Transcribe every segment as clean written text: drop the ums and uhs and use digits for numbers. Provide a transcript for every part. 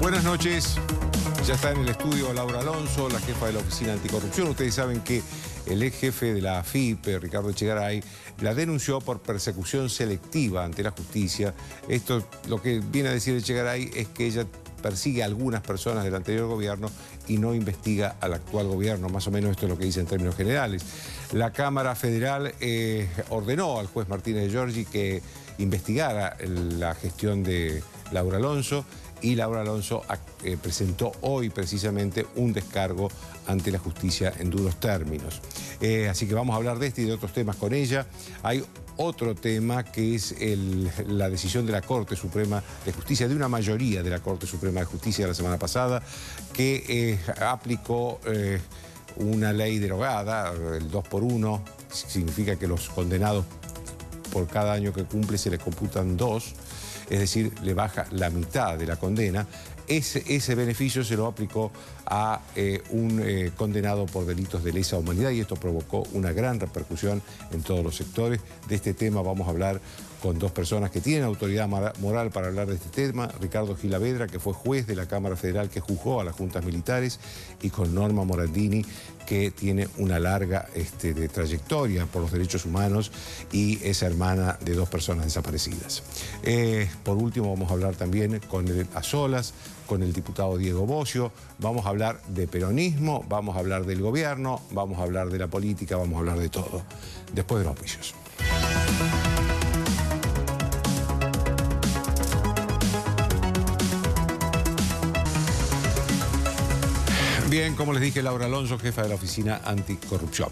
Buenas noches. Ya está en el estudio Laura Alonso, la jefa de la Oficina Anticorrupción. Ustedes saben que el ex jefe de la AFIP, Ricardo Echegaray, la denunció por persecución selectiva ante la justicia. Esto, lo que viene a decir Echegaray es que ella persigue a algunas personas del anterior gobierno y no investiga al actual gobierno. Más o menos esto es lo que dice en términos generales. La Cámara Federal ordenó al juez Martínez de Giorgi que investigara la gestión de Laura Alonso, y Laura Alonso presentó hoy precisamente un descargo ante la justicia en duros términos. Así que vamos a hablar de este y de otros temas con ella. Hay otro tema que es la decisión de la Corte Suprema de Justicia, de una mayoría de la Corte Suprema de Justicia de la semana pasada, que aplicó una ley derogada, el 2x1, significa que los condenados por cada año que cumple se les computan 2, es decir, le baja la mitad de la condena. Ese beneficio se lo aplicó a un condenado por delitos de lesa humanidad y esto provocó una gran repercusión en todos los sectores. De este tema vamos a hablar con dos personas que tienen autoridad moral para hablar de este tema. Ricardo Gilavedra, que fue juez de la Cámara Federal que juzgó a las juntas militares, y con Norma Morandini, que tiene una larga de trayectoria por los derechos humanos y es hermana de dos personas desaparecidas. Por último vamos a hablar también a solas con el diputado Diego Bocio. Vamos a hablar de peronismo, vamos a hablar del gobierno, vamos a hablar de la política, vamos a hablar de todo. Después de los auspicios. Bien, como les dije, Laura Alonso, jefa de la Oficina Anticorrupción.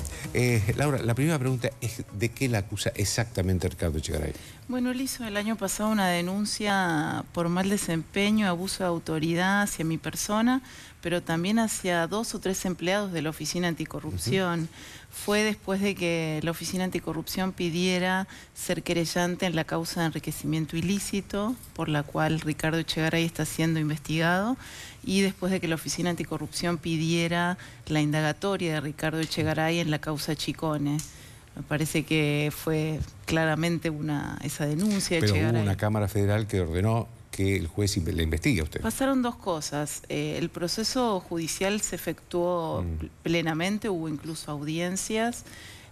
Laura, la primera pregunta es ¿de qué la acusa exactamente Ricardo Echegaray? Bueno, él hizo el año pasado una denuncia por mal desempeño, abuso de autoridad hacia mi persona, pero también hacia 2 o 3 empleados de la Oficina Anticorrupción. Fue después de que la Oficina Anticorrupción pidiera ser querellante en la causa de enriquecimiento ilícito, por la cual Ricardo Echegaray está siendo investigado, y después de que la Oficina Anticorrupción pidiera la indagatoria de Ricardo Echegaray en la causa Chicone. Me parece que fue claramente esa denuncia de Pero Echegaray. hubo una Cámara Federal que ordenó que el juez le investigue a usted. Pasaron dos cosas. El proceso judicial se efectuó plenamente, hubo incluso audiencias.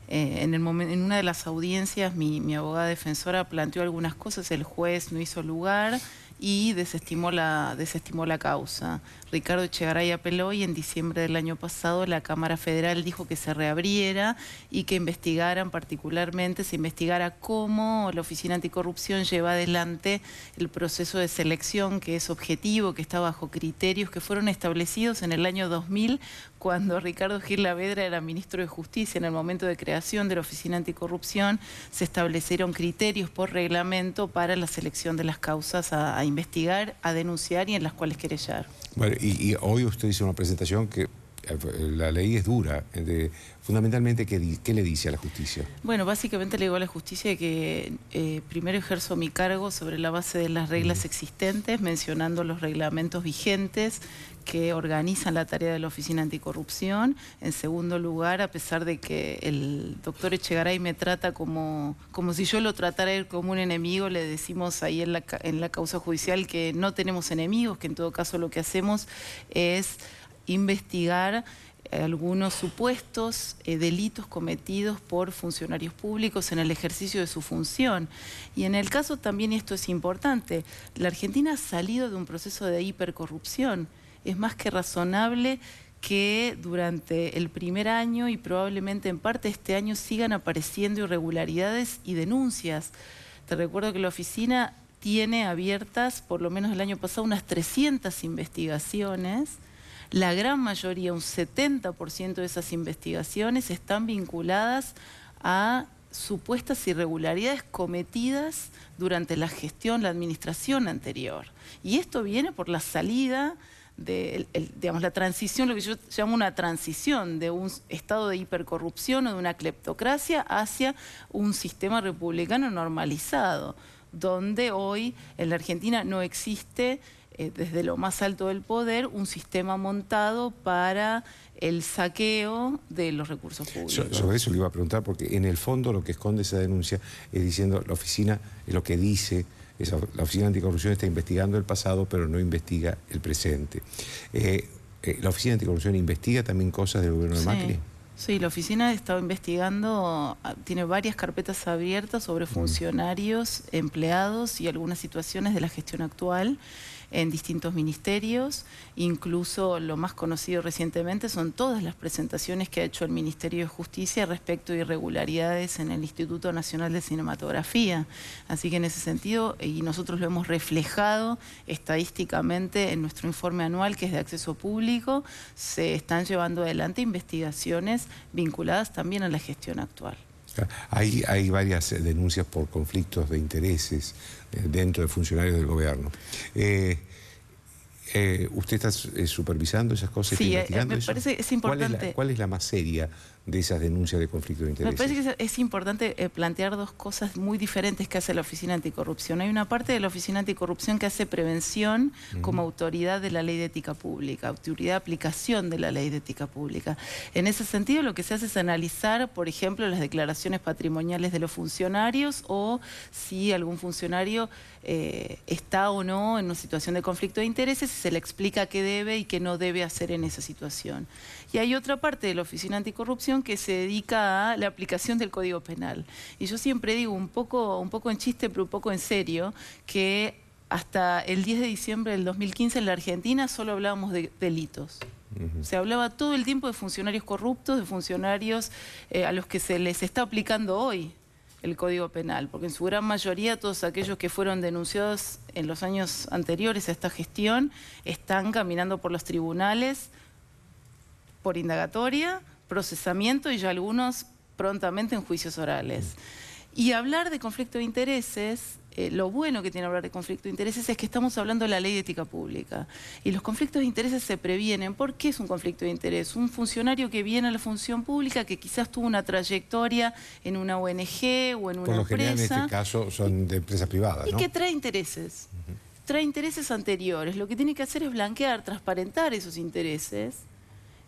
En una de las audiencias mi abogada defensora planteó algunas cosas, el juez no hizo lugar y desestimó la causa. Ricardo Echegaray apeló y en diciembre del año pasado la Cámara Federal dijo que se reabriera y que se investigara cómo la Oficina Anticorrupción lleva adelante el proceso de selección, que es objetivo, que está bajo criterios que fueron establecidos en el año 2000, cuando Ricardo Gilavedra era ministro de Justicia. En el momento de creación de la Oficina Anticorrupción se establecieron criterios por reglamento para la selección de las causas a investigar, a denunciar y en las cuales querellar. Bueno, y hoy usted hizo una presentación que la ley es dura. Fundamentalmente, ¿qué le dice a la justicia? Bueno, básicamente le digo a la justicia que primero ejerzo mi cargo sobre la base de las reglas existentes, mencionando los reglamentos vigentes que organizan la tarea de la Oficina Anticorrupción. En segundo lugar, a pesar de que el doctor Echegaray me trata como si yo lo tratara él como un enemigo, le decimos ahí en la causa judicial que no tenemos enemigos, que en todo caso lo que hacemos es investigar algunos supuestos delitos cometidos por funcionarios públicos en el ejercicio de su función. Y en el caso también, y esto es importante, la Argentina ha salido de un proceso de hipercorrupción. Es más que razonable que durante el primer año y probablemente en parte este año sigan apareciendo irregularidades y denuncias. Te recuerdo que la oficina tiene abiertas, por lo menos el año pasado, unas 300 investigaciones. La gran mayoría, un 70% de esas investigaciones están vinculadas a supuestas irregularidades cometidas durante la gestión, la administración anterior. Y esto viene por la salida digamos, la transición, lo que yo llamo una transición de un estado de hipercorrupción o de una cleptocracia hacia un sistema republicano normalizado, donde hoy en la Argentina no existe desde lo más alto del poder un sistema montado para el saqueo de los recursos públicos. Sobre eso le iba a preguntar, porque en el fondo lo que esconde esa denuncia es diciendo la oficina, es lo que dice La Oficina Anticorrupción está investigando el pasado, pero no investiga el presente. ¿La Oficina Anticorrupción investiga también cosas del gobierno de Macri? Sí, la oficina ha estado investigando, tiene varias carpetas abiertas sobre funcionarios, empleados y algunas situaciones de la gestión actual en distintos ministerios. Incluso lo más conocido recientemente son todas las presentaciones que ha hecho el Ministerio de Justicia respecto a irregularidades en el Instituto Nacional de Cinematografía. Así que en ese sentido, y nosotros lo hemos reflejado estadísticamente en nuestro informe anual, que es de acceso público, se están llevando adelante investigaciones vinculadas también a la gestión actual. Hay varias denuncias por conflictos de intereses dentro de funcionarios del gobierno. ¿Usted está supervisando esas cosas? Sí, ¿Está investigando me parece que es importante. ¿Cuál es la más seria de esas denuncias de conflicto de intereses? Me parece que es importante plantear dos cosas muy diferentes que hace la Oficina Anticorrupción. Hay una parte de la Oficina Anticorrupción que hace prevención como autoridad de la Ley de Ética Pública, autoridad de aplicación de la Ley de Ética Pública. En ese sentido, lo que se hace es analizar, por ejemplo, las declaraciones patrimoniales de los funcionarios o si algún funcionario está o no en una situación de conflicto de intereses y se le explica qué debe y qué no debe hacer en esa situación. Y hay otra parte de la Oficina Anticorrupción que se dedica a la aplicación del Código Penal. Y yo siempre digo, un poco en chiste, pero un poco en serio, que hasta el 10 de diciembre del 2015 en la Argentina solo hablábamos de delitos. Se hablaba todo el tiempo de funcionarios corruptos, de funcionarios a los que se les está aplicando hoy el Código Penal, porque en su gran mayoría todos aquellos que fueron denunciados en los años anteriores a esta gestión están caminando por los tribunales por indagatoria, procesamiento y ya algunos prontamente en juicios orales. Y hablar de conflicto de intereses, lo bueno que tiene hablar de conflicto de intereses es que estamos hablando de la Ley de Ética Pública. Y los conflictos de intereses se previenen. ¿Por qué es un conflicto de interés? Un funcionario que viene a la función pública, que quizás tuvo una trayectoria en una ONG o en una empresa. Por lo general, en este caso, son de empresas privadas, ¿no? Y que trae intereses. Trae intereses anteriores. Lo que tiene que hacer es blanquear, transparentar esos intereses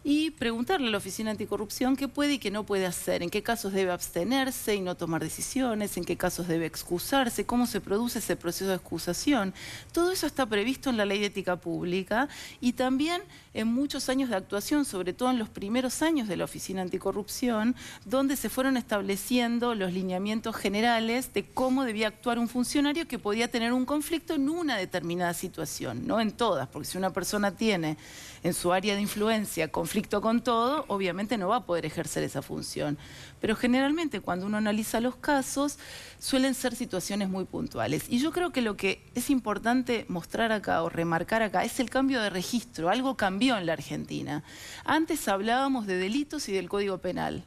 y preguntarle a la Oficina Anticorrupción qué puede y qué no puede hacer, en qué casos debe abstenerse y no tomar decisiones, en qué casos debe excusarse, cómo se produce ese proceso de excusación. Todo eso está previsto en la Ley de Ética Pública y también en muchos años de actuación, sobre todo en los primeros años de la Oficina Anticorrupción, donde se fueron estableciendo los lineamientos generales de cómo debía actuar un funcionario que podía tener un conflicto en una determinada situación, no en todas, porque si una persona tiene en su área de influencia conflicto con todo, obviamente no va a poder ejercer esa función. Pero generalmente cuando uno analiza los casos, suelen ser situaciones muy puntuales. Y yo creo que lo que es importante mostrar acá o remarcar acá es el cambio de registro. Algo cambió en la Argentina. Antes hablábamos de delitos y del Código Penal.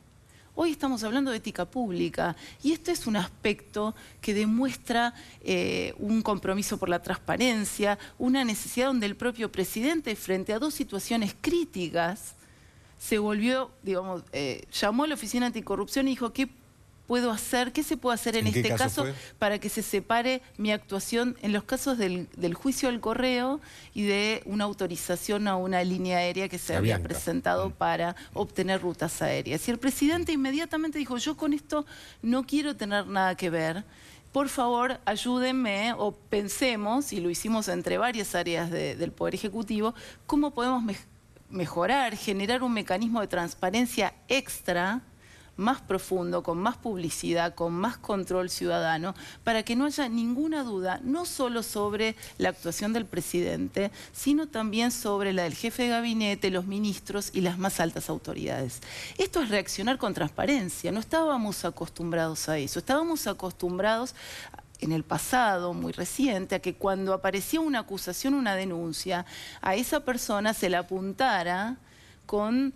Hoy estamos hablando de ética pública y este es un aspecto que demuestra un compromiso por la transparencia, una necesidad donde el propio presidente, frente a dos situaciones críticas, se volvió, digamos, llamó a la Oficina Anticorrupción y dijo, ¿qué puedo hacer? ¿Qué se puede hacer en este caso para que se separe mi actuación en los casos del juicio al correo y de una autorización a una línea aérea que se había presentado para obtener rutas aéreas? Y el presidente inmediatamente dijo, yo con esto no quiero tener nada que ver. Por favor, ayúdenme o pensemos, y lo hicimos entre varias áreas del Poder Ejecutivo, cómo podemos mejorar, generar un mecanismo de transparencia extra, más profundo, con más publicidad, con más control ciudadano, para que no haya ninguna duda, no solo sobre la actuación del presidente, sino también sobre la del jefe de gabinete, los ministros y las más altas autoridades. Esto es reaccionar con transparencia, no estábamos acostumbrados a eso, estábamos acostumbrados en el pasado, muy reciente, a que cuando aparecía una acusación, una denuncia, a esa persona se la apuntara con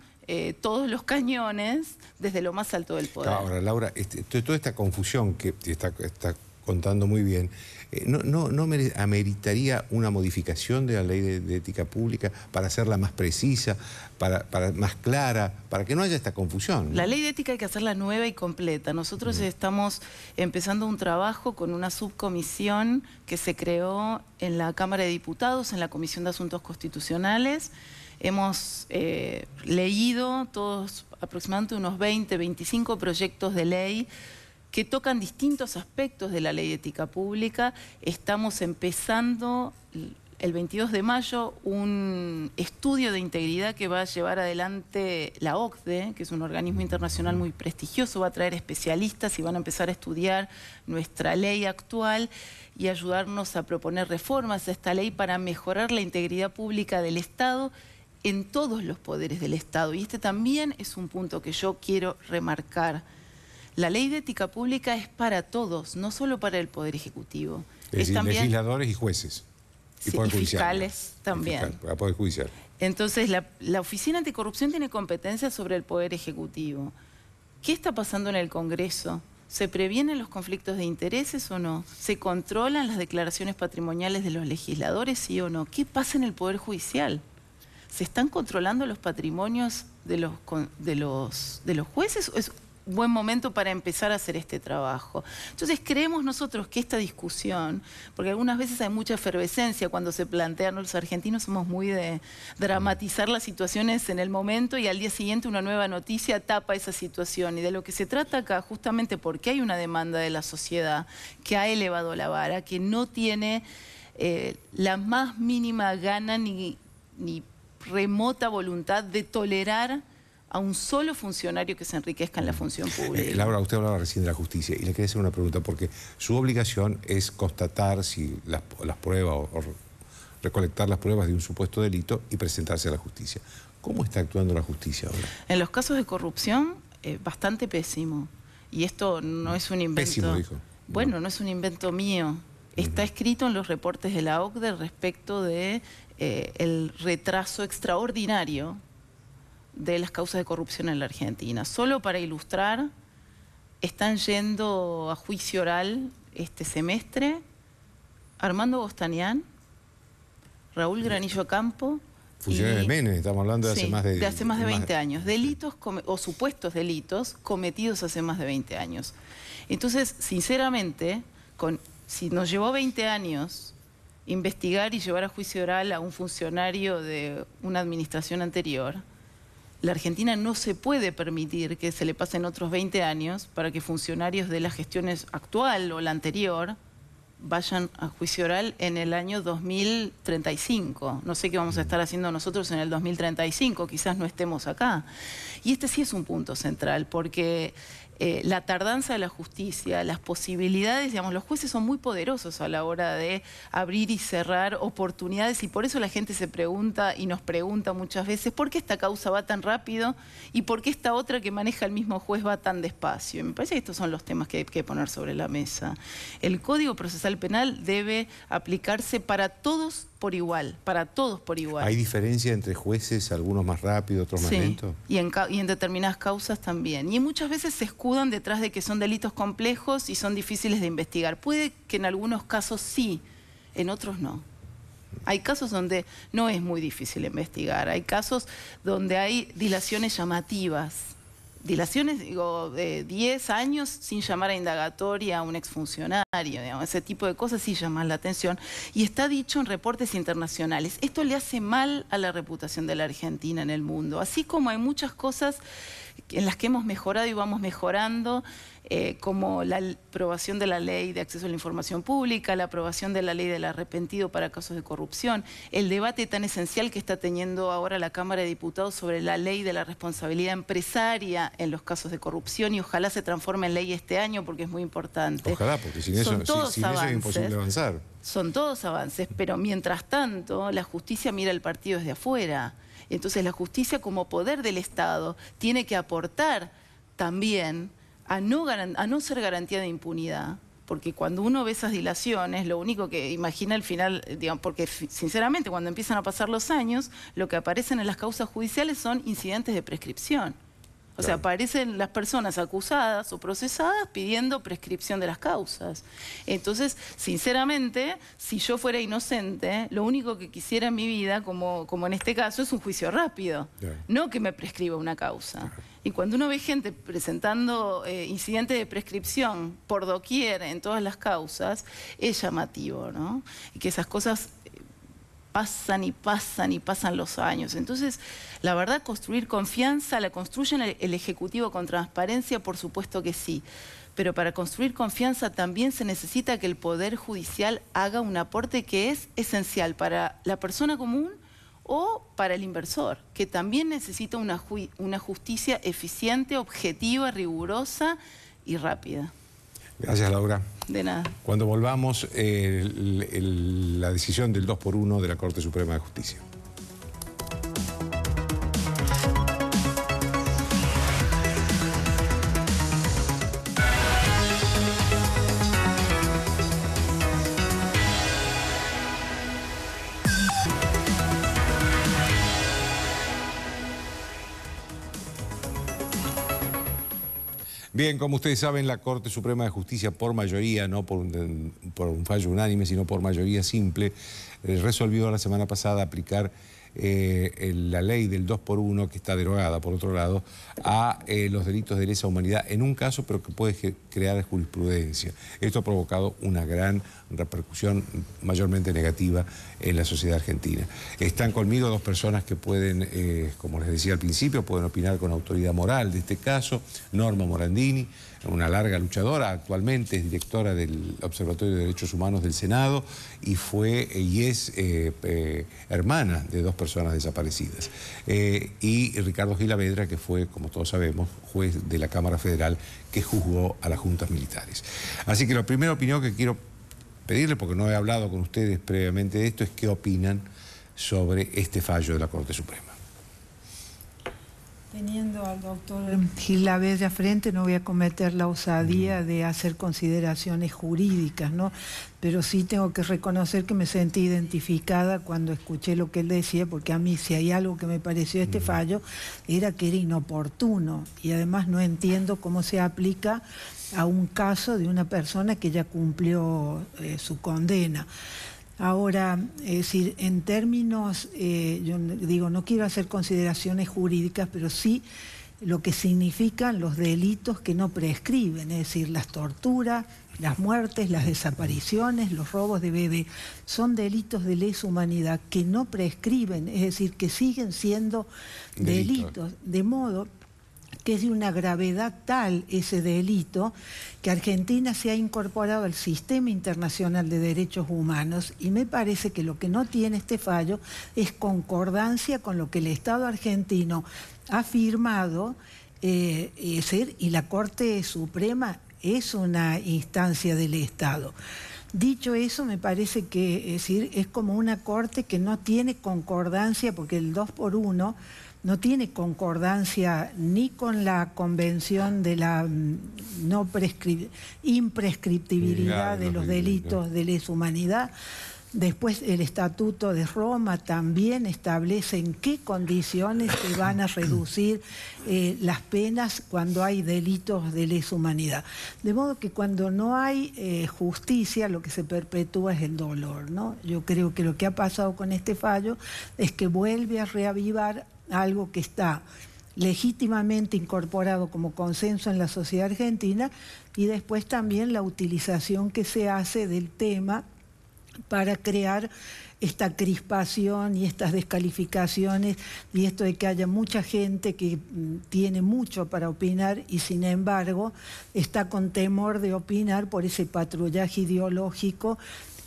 todos los cañones desde lo más alto del poder. Ahora, Laura, toda esta confusión que está contando muy bien, ¿no ameritaría una modificación de la Ley de Ética Pública para hacerla más precisa, para más clara, para que no haya esta confusión, ¿no? La Ley de Ética hay que hacerla nueva y completa. Nosotros estamos empezando un trabajo con una subcomisión que se creó en la Cámara de Diputados, en la Comisión de Asuntos Constitucionales. Hemos leído todos aproximadamente unos 20, 25 proyectos de ley que tocan distintos aspectos de la ley de ética pública. Estamos empezando el 22 de mayo un estudio de integridad que va a llevar adelante la OCDE, que es un organismo internacional muy prestigioso, va a traer especialistas y van a empezar a estudiar nuestra ley actual y ayudarnos a proponer reformas a esta ley para mejorar la integridad pública del Estado en todos los poderes del Estado. Y este también es un punto que yo quiero remarcar. La ley de ética pública es para todos, no solo para el Poder Ejecutivo. Es decir, también legisladores y jueces. Y fiscales también. El Poder Judicial. Entonces, la Oficina Anticorrupción tiene competencias sobre el Poder Ejecutivo. ¿Qué está pasando en el Congreso? ¿Se previenen los conflictos de intereses o no? ¿Se controlan las declaraciones patrimoniales de los legisladores, sí o no? ¿Qué pasa en el Poder Judicial? ¿Se están controlando los patrimonios de los jueces? ¿O es un buen momento para empezar a hacer este trabajo? Entonces creemos nosotros que esta discusión, porque algunas veces hay mucha efervescencia cuando se plantean, los argentinos somos muy de dramatizar las situaciones en el momento y al día siguiente una nueva noticia tapa esa situación, y de lo que se trata acá, justamente porque hay una demanda de la sociedad que ha elevado la vara, que no tiene la más mínima gana ni remota voluntad de tolerar a un solo funcionario que se enriquezca en la función pública. Laura, usted hablaba recién de la justicia y le quería hacer una pregunta, porque su obligación es constatar si las pruebas o recolectar las pruebas de un supuesto delito y presentarse a la justicia. ¿Cómo está actuando la justicia ahora? En los casos de corrupción, bastante pésimo. Y esto no es un invento... Pésimo, dijo. Bueno, no es un invento mío. Está escrito en los reportes de la OCDE respecto de el retraso extraordinario de las causas de corrupción en la Argentina. Solo para ilustrar, están yendo a juicio oral este semestre Armando Bostanián, Raúl Granillo Campo... Funcionarios de Menem, estamos hablando de hace más de... de hace más de 20 años. Delitos o supuestos delitos cometidos hace más de 20 años. Entonces, sinceramente, si nos llevó 20 años investigar y llevar a juicio oral a un funcionario de una administración anterior, la Argentina no se puede permitir que se le pasen otros 20 años para que funcionarios de las gestiones actual o la anterior vayan a juicio oral en el año 2035. No sé qué vamos a estar haciendo nosotros en el 2035, quizás no estemos acá. Y este sí es un punto central, porque la tardanza de la justicia, las posibilidades, digamos, los jueces son muy poderosos a la hora de abrir y cerrar oportunidades, y por eso la gente se pregunta y nos pregunta muchas veces ¿por qué esta causa va tan rápido y por qué esta otra que maneja el mismo juez va tan despacio? Y me parece que estos son los temas que hay que poner sobre la mesa. El Código Procesal Penal debe aplicarse para todos por igual, para todos por igual. ¿Hay diferencia entre jueces, algunos más rápidos, otros más lentos? Y en determinadas causas también. Y muchas veces se escudan detrás de que son delitos complejos y son difíciles de investigar. Puede que en algunos casos sí, en otros no. Hay casos donde no es muy difícil investigar, hay casos donde hay dilaciones llamativas. Dilaciones, digo, de 10 años sin llamar a indagatoria a un exfuncionario, digamos, ese tipo de cosas sí llaman la atención. Y está dicho en reportes internacionales. Esto le hace mal a la reputación de la Argentina en el mundo. Así como hay muchas cosas en las que hemos mejorado y vamos mejorando, como la aprobación de la ley de acceso a la información pública, la aprobación de la ley del arrepentido para casos de corrupción, el debate tan esencial que está teniendo ahora la Cámara de Diputados sobre la ley de la responsabilidad empresaria en los casos de corrupción, y ojalá se transforme en ley este año porque es muy importante. Ojalá, porque sin eso es imposible avanzar. Son todos avances, pero mientras tanto la justicia mira el partido desde afuera. Entonces la justicia, como poder del Estado, tiene que aportar también a no ser garantía de impunidad, porque cuando uno ve esas dilaciones, lo único que imagina al final, digamos, porque sinceramente cuando empiezan a pasar los años, lo que aparecen en las causas judiciales son incidentes de prescripción. O sea, aparecen las personas acusadas o procesadas pidiendo prescripción de las causas. Entonces, sinceramente, si yo fuera inocente, lo único que quisiera en mi vida, como en este caso, es un juicio rápido, no que me prescriba una causa. Y cuando uno ve gente presentando incidentes de prescripción por doquier en todas las causas, es llamativo, ¿no? Y que esas cosas pasan y pasan y pasan los años. Entonces, la verdad, construir confianza, ¿la construyen el Ejecutivo con transparencia? Por supuesto que sí. Pero para construir confianza también se necesita que el Poder Judicial haga un aporte que es esencial para la persona común o para el inversor, que también necesita una justicia eficiente, objetiva, rigurosa y rápida. Gracias, Laura. De nada. Cuando volvamos, la decisión del 2x1 de la Corte Suprema de Justicia. Bien, como ustedes saben, la Corte Suprema de Justicia, por mayoría, no por un fallo unánime, sino por mayoría simple, resolvió la semana pasada aplicar la ley del 2x1, que está derogada, por otro lado, a los delitos de lesa humanidad, en un caso, pero que puede crear jurisprudencia. Esto ha provocado una gran repercusión, mayormente negativa, en la sociedad argentina. Están conmigo dos personas que pueden, como les decía al principio, pueden opinar con autoridad moral de este caso. Norma Morandini, una larga luchadora, actualmente es directora del Observatorio de Derechos Humanos del Senado y fue y es hermana de dos personas desaparecidas. Y Ricardo Gilavedra, que fue, como todos sabemos, juez de la Cámara Federal que juzgó a las juntas militares. Así que la primera opinión que quiero pedirle, porque no he hablado con ustedes previamente de esto, es qué opinan sobre este fallo de la Corte Suprema. Teniendo al doctor Gilavedra frente, no voy a cometer la osadía de hacer consideraciones jurídicas, ¿no? Pero sí tengo que reconocer que me sentí identificada cuando escuché lo que él decía, porque a mí, si hay algo que me pareció de este fallo, era que era inoportuno, y además no entiendo cómo se aplica a un caso de una persona que ya cumplió su condena. Ahora, es decir, en términos, yo digo, no quiero hacer consideraciones jurídicas, pero sí lo que significan los delitos que no prescriben, es decir, las torturas, las muertes, las desapariciones, los robos de bebé, son delitos de lesa humanidad que no prescriben, es decir, que siguen siendo delitos, de modo que es de una gravedad tal ese delito que Argentina se ha incorporado al Sistema Internacional de Derechos Humanos, y me parece que lo que no tiene este fallo es concordancia con lo que el Estado argentino ha firmado, y la Corte Suprema es una instancia del Estado. Dicho eso, me parece que es como una Corte que no tiene concordancia, porque el 2x1 no tiene concordancia ni con la Convención de la imprescriptibilidad de los delitos de lesa humanidad. Después el Estatuto de Roma también establece en qué condiciones se van a reducir las penas cuando hay delitos de lesa humanidad. De modo que cuando no hay justicia, lo que se perpetúa es el dolor, ¿no? Yo creo que lo que ha pasado con este fallo es que vuelve a reavivar algo que está legítimamente incorporado como consenso en la sociedad argentina, y después también la utilización que se hace del tema para crear esta crispación y estas descalificaciones, y esto de que haya mucha gente que tiene mucho para opinar y sin embargo está con temor de opinar por ese patrullaje ideológico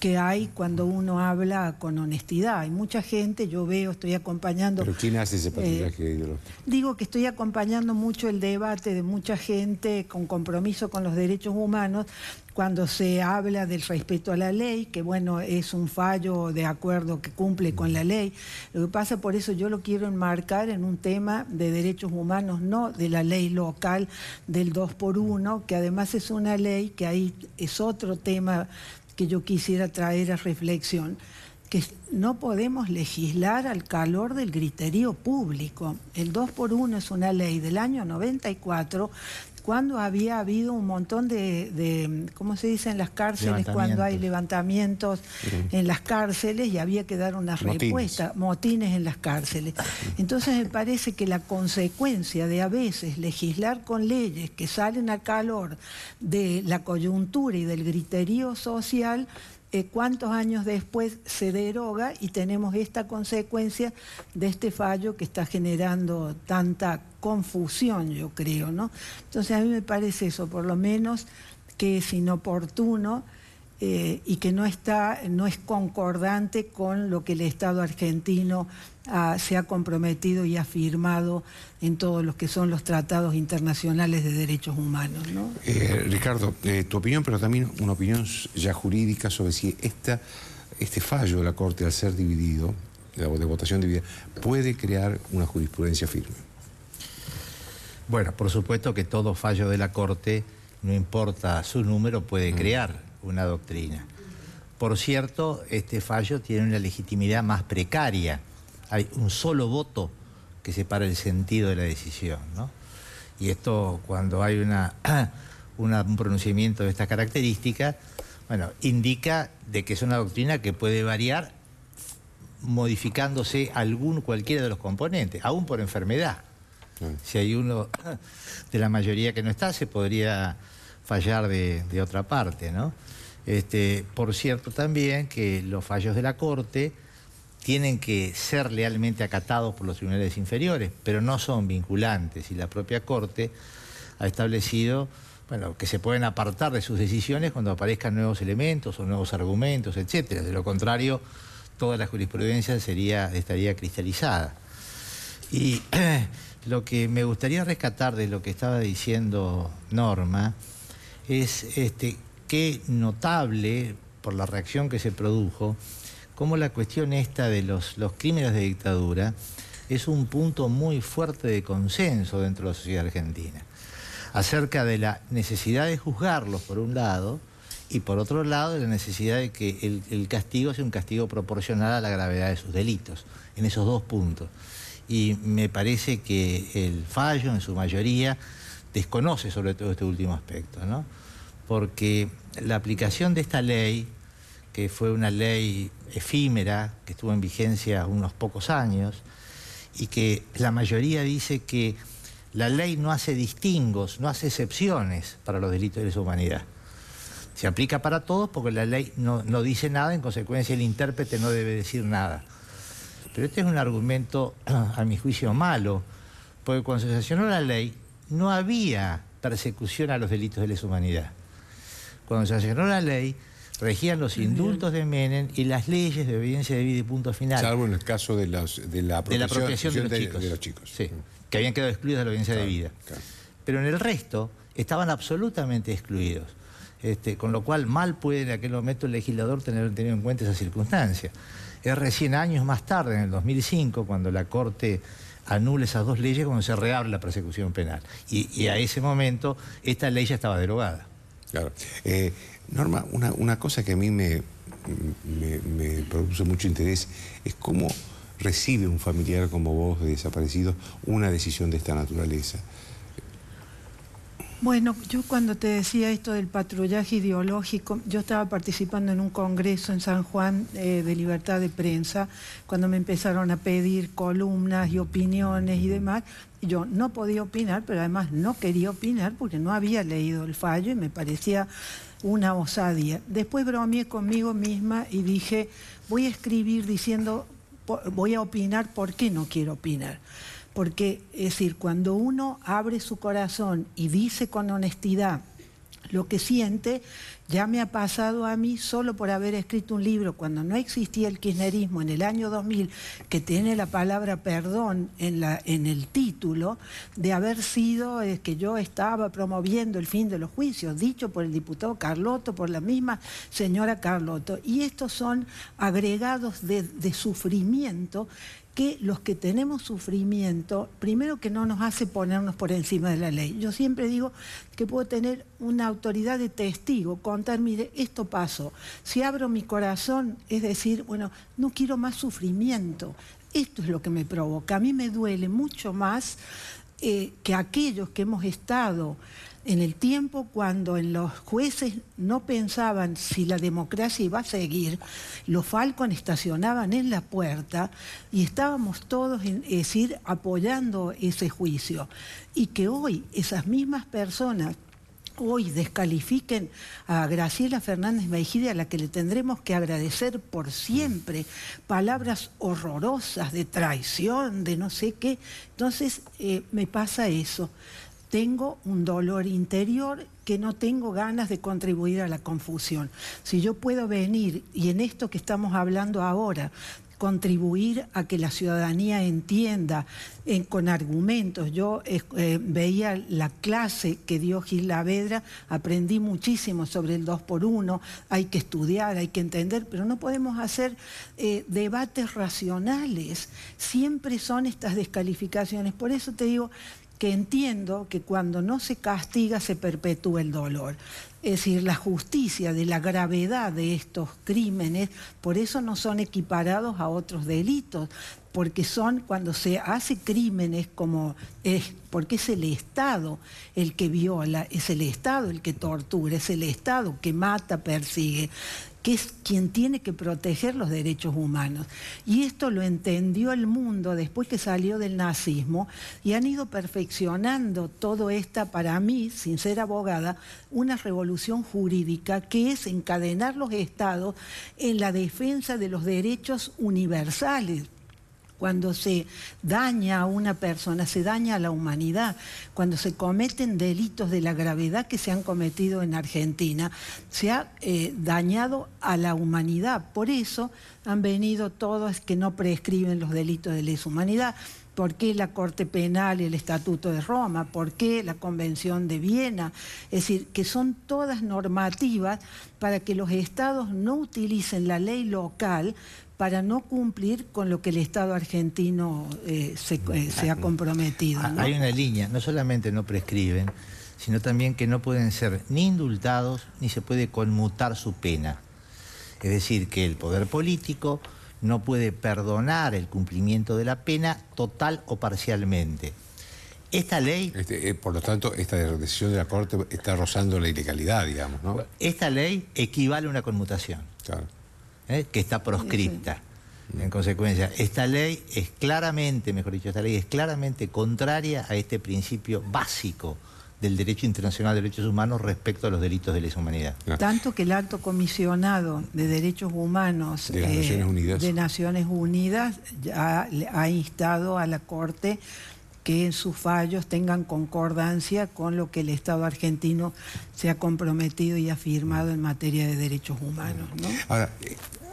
que hay cuando uno habla con honestidad. Hay mucha gente, yo veo, estoy acompañando... ¿Pero quién hace ese patrullaje ideológico? Digo que estoy acompañando mucho el debate de mucha gente con compromiso con los derechos humanos, cuando se habla del respeto a la ley, que bueno, es un fallo de acuerdo que cumple con la ley. Lo que pasa, por eso yo lo quiero enmarcar en un tema de derechos humanos, no de la ley local del 2x1, que además es una ley que ahí es otro tema que yo quisiera traer a reflexión, que no podemos legislar al calor del griterío público. El 2x1 es una ley del año 94, cuando había habido un montón de ¿cómo se dice en las cárceles? Cuando hay levantamientos en las cárceles y había que dar una respuesta, motines en las cárceles. Entonces me parece que la consecuencia de a veces legislar con leyes que salen a calor de la coyuntura y del griterío social cuántos años después se deroga y tenemos esta consecuencia de este fallo que está generando tanta confusión, yo creo, ¿no? Entonces a mí me parece eso, por lo menos, que es inoportuno y que no es concordante con lo que el Estado argentino se ha comprometido y ha firmado en todos los que son los tratados internacionales de derechos humanos, ¿no? Ricardo, tu opinión, pero también una opinión ya jurídica sobre si este fallo de la Corte, al ser dividido, de votación dividida, puede crear una jurisprudencia firme. Bueno, por supuesto que todo fallo de la Corte, no importa su número, puede crear una doctrina. Por cierto, este fallo tiene una legitimidad más precaria. Hay un solo voto que separa el sentido de la decisión, ¿no? Y esto, cuando hay un pronunciamiento de esta característica, bueno, indica de que es una doctrina que puede variar modificándose cualquiera de los componentes, aún por enfermedad. Si hay uno de la mayoría que no está, se podría fallar de otra parte, ¿no? Por cierto también que los fallos de la Corte tienen que ser lealmente acatados por los tribunales inferiores, pero no son vinculantes, y la propia Corte ha establecido, bueno, que se pueden apartar de sus decisiones cuando aparezcan nuevos elementos o nuevos argumentos, etcétera. De lo contrario, toda la jurisprudencia estaría cristalizada. Y lo que me gustaría rescatar de lo que estaba diciendo Norma es qué notable, por la reacción que se produjo, cómo la cuestión esta de los crímenes de dictadura es un punto muy fuerte de consenso dentro de la sociedad argentina, acerca de la necesidad de juzgarlos por un lado, y por otro lado de la necesidad de que el castigo sea un castigo proporcional a la gravedad de sus delitos, en esos dos puntos. Y me parece que el fallo, en su mayoría, desconoce sobre todo este último aspecto, ¿no? Porque la aplicación de esta ley, que fue una ley efímera, que estuvo en vigencia unos pocos años, y que la mayoría dice que la ley no hace distingos, no hace excepciones para los delitos de lesa humanidad. Se aplica para todos porque la ley no dice nada, en consecuencia el intérprete no debe decir nada. Pero este es un argumento, a mi juicio, malo, porque cuando se sancionó la ley no había persecución a los delitos de lesa humanidad. Cuando se sancionó la ley, regían los indultos de Menem y las leyes de obediencia debida y punto final. Salvo en el caso de la apropiación de los chicos. Sí, que habían quedado excluidos de la obediencia debida. Claro. Pero en el resto estaban absolutamente excluidos. Con lo cual mal puede en aquel momento el legislador tener en cuenta esa circunstancia. Es recién años más tarde, en el 2005, cuando la Corte anula esas dos leyes, cuando se reabre la persecución penal. Y a ese momento esta ley ya estaba derogada. Claro. Norma, una cosa que a mí me produce mucho interés es cómo recibe un familiar como vos de desaparecidos una decisión de esta naturaleza. Bueno, yo cuando te decía esto del patrullaje ideológico, yo estaba participando en un congreso en San Juan de libertad de prensa, cuando me empezaron a pedir columnas y opiniones y demás. Yo no podía opinar, pero además no quería opinar porque no había leído el fallo y me parecía una osadía. Después bromeé conmigo misma y dije, voy a escribir diciendo, voy a opinar por qué no quiero opinar. Porque, es decir, cuando uno abre su corazón y dice con honestidad lo que siente, ya me ha pasado a mí solo por haber escrito un libro, cuando no existía el kirchnerismo en el año 2000, que tiene la palabra perdón en el título, de haber sido que yo estaba promoviendo el fin de los juicios, dicho por el diputado Carlotto, por la misma señora Carlotto. Y estos son agregados de sufrimiento, que los que tenemos sufrimiento, primero que no nos hace ponernos por encima de la ley. Yo siempre digo que puedo tener una autoridad de testigo, contar, mire, esto pasó. Si abro mi corazón, es decir, bueno, no quiero más sufrimiento. Esto es lo que me provoca. A mí me duele mucho más que aquellos que hemos estado en el tiempo cuando en los jueces no pensaban si la democracia iba a seguir, los Falcon estacionaban en la puerta y estábamos todos, es decir, apoyando ese juicio. Y que hoy esas mismas personas hoy descalifiquen a Graciela Fernández Meijide, a la que le tendremos que agradecer por siempre, palabras horrorosas de traición, de no sé qué. Entonces me pasa eso. Tengo un dolor interior que no tengo ganas de contribuir a la confusión. Si yo puedo venir, y en esto que estamos hablando ahora, contribuir a que la ciudadanía entienda con argumentos. Yo veía la clase que dio Gil Lavedra, aprendí muchísimo sobre el 2x1, hay que estudiar, hay que entender, pero no podemos hacer debates racionales. Siempre son estas descalificaciones. Por eso te digo que entiendo que cuando no se castiga se perpetúa el dolor. Es decir, la justicia de la gravedad de estos crímenes, por eso no son equiparados a otros delitos, porque son cuando se hace crímenes porque es el Estado el que viola, es el Estado el que tortura, es el Estado que mata, persigue, que es quien tiene que proteger los derechos humanos. Y esto lo entendió el mundo después que salió del nazismo y han ido perfeccionando todo esta, para mí, sin ser abogada, una revolución jurídica que es encadenar los estados en la defensa de los derechos universales. Cuando se daña a una persona, se daña a la humanidad. Cuando se cometen delitos de la gravedad que se han cometido en Argentina, se ha dañado a la humanidad. Por eso han venido todos que no prescriben los delitos de lesa humanidad. ¿Por qué la Corte Penal y el Estatuto de Roma? ¿Por qué la Convención de Viena? Es decir, que son todas normativas para que los estados no utilicen la ley local para no cumplir con lo que el Estado argentino se ha comprometido, ¿no? Hay una línea, no solamente no prescriben, sino también que no pueden ser ni indultados ni se puede conmutar su pena. Es decir, que el poder político no puede perdonar el cumplimiento de la pena total o parcialmente. Esta ley... por lo tanto, esta decisión de la Corte está rozando la ilegalidad, digamos, ¿no? Esta ley equivale a una conmutación. Claro. Que está proscripta. En consecuencia, esta ley es claramente, mejor dicho, esta ley es claramente contraria a este principio básico del derecho internacional de derechos humanos respecto a los delitos de lesa humanidad. Tanto que el Alto Comisionado de Derechos Humanos de Naciones Unidas ya ha instado a la Corte que en sus fallos tengan concordancia con lo que el Estado argentino se ha comprometido y ha firmado en materia de derechos humanos, ¿no? Ahora,